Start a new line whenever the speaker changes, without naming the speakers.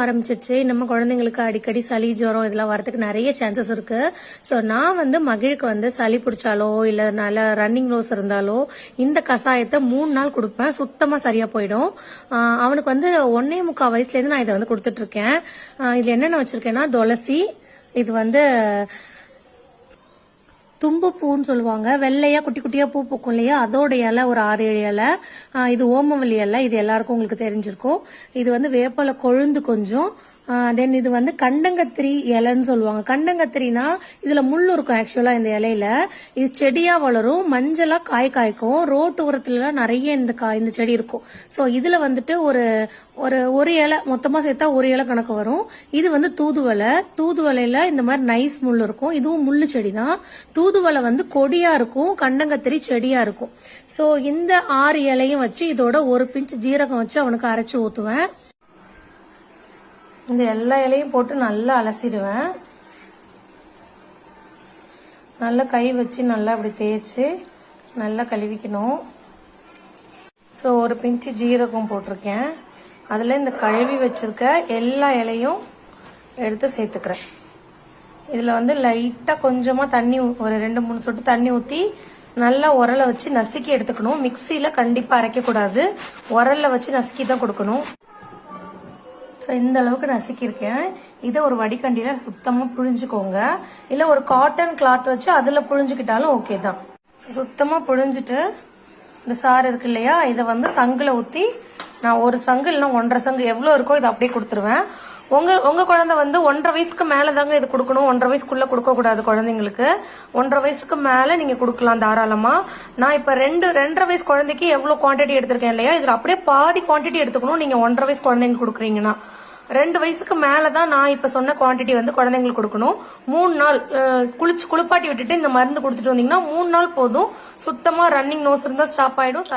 ஆரம்பிச்சிருச்சு. நம்ம குழந்தைங்களுக்கு அடிக்கடி சளி ஜுரம் இதெல்லாம் வரதுக்கு நிறைய சான்சஸ் இருக்கு. ஸோ நான் வந்து மகிழுக்கு வந்து சளி பிடிச்சாலோ இல்ல நல்ல ரன்னிங் நோஸ் இருந்தாலோ இந்த கஷாயத்தை 3 நாள் கொடுப்பேன். சுத்தமா சரியா போயிடும். அவனுக்கு வந்து 1.25 வயசுலேருந்து நான் இதை வந்து கொடுத்துட்டு இருக்கேன். இது என்னென்ன வச்சிருக்கேன்னா துளசி, இது வந்து தும்பு பூன்னு சொல்லுவாங்க, வெள்ளையா குட்டி குட்டியா பூ பூக்கும் இல்லையா, அதோட இலை ஒரு 6-7 இலை. இது ஓமவல்லி இலை, இது எல்லாருக்கும் உங்களுக்கு தெரிஞ்சிருக்கும். இது வந்து வேப்பலை கொழுந்து கொஞ்சம். தென் இது வந்து கண்டங்கத்திரி இலைன்னு சொல்லுவாங்க. கண்டங்கத்திரினா இதுல முள் இருக்கும் ஆக்சுவலா இந்த இலையில. இது செடியா வளரும், மஞ்சளா காய்க்கும். ரோட்டு உரத்துல நிறைய இந்த செடி இருக்கும். சோ இதுல வந்துட்டு ஒரு இலை மொத்தமா சேர்த்தா ஒரு இலை கணக்கு வரும். இது வந்து தூதுவளையில இந்த மாதிரி நைஸ் முள் இருக்கும். இதுவும் முள்ளு செடி தான். தூதுவளை வந்து கொடியா இருக்கும், கண்டங்கத்திரி செடியா இருக்கும். சோ இந்த 6 இலையும் வச்சு இதோட ஒரு பிஞ்ச் ஜீரகம் வச்சு அவனுக்கு அரைச்சு ஊத்துவேன். இந்த எல்லா இலையும் போட்டு நல்லா அலசிடுவேன். நல்லா கை வச்சு நல்லா அப்படி தேய்ச்சி நல்லா கழுவிக்கணும். ஸோ ஒரு பிஞ்சு ஜீரகம் போட்டிருக்கேன். அதில் இந்த கழுவி வச்சிருக்க எல்லா இலையும் எடுத்து சேர்த்துக்கிறேன். இதில் வந்து லைட்டாக கொஞ்சமாக தண்ணி, ஒரு 2-3 சொட்டு தண்ணி ஊற்றி நல்லா உரலை வச்சு நசுக்கி எடுத்துக்கணும். மிக்சியில் கண்டிப்பாக அரைக்கக்கூடாது, உரல்ல வச்சு நசுக்கி தான் கொடுக்கணும். ஸோ இந்த அளவுக்கு நசுக்கியிருக்கேன். இதை ஒரு வடிகண்டியில சுத்தமாக புழிஞ்சுக்கோங்க. இல்லை ஒரு காட்டன் கிளாத் வச்சு அதில் புழிஞ்சுக்கிட்டாலும் ஓகே தான். சுத்தமாக புழிஞ்சிட்டு இந்த சாறு இருக்கு இல்லையா, இதை வந்து சங்குல ஊற்றி நான் ஒரு சங்கு இல்லைன்னா 1.5 சங்கு எவ்வளோ இருக்கோ இதை அப்படியே கொடுத்துருவேன். உங்க குழந்தை வந்து 1.5 வயசுக்கு மேல தாங்க இது கொடுக்கணும். 1.5 வயசுக்குள்ள கொடுக்க கூடாது குழந்தைங்களுக்கு. 1.5 வயசுக்கு மேல நீங்க கொடுக்கலாம் தாராளமா. நான் இப்ப 2.5 வயசு குழந்தைக்கு எவ்வளவு குவான்டிட்டி எடுத்திருக்கேன் இல்லையா, இதுல அப்படியே பாதி குவான்டிட்டி எடுத்துக்கணும் நீங்க 1.5 வயசு குழந்தைங்க கொடுக்குறீங்கன்னா. 2 வயசுக்கு மேலதான் நான் இப்ப சொன்ன குவான்டிட்டி வந்து குழந்தைங்களுக்கு கொடுக்கணும். 3 நாள் குளிப்பாட்டி விட்டுட்டு இந்த மருந்து கொடுத்துட்டு வந்தீங்கன்னா 3 நாள் போதும். சுத்தமா ரன்னிங் நோஸ் இருந்தா ஸ்டாப் ஆயிடும்.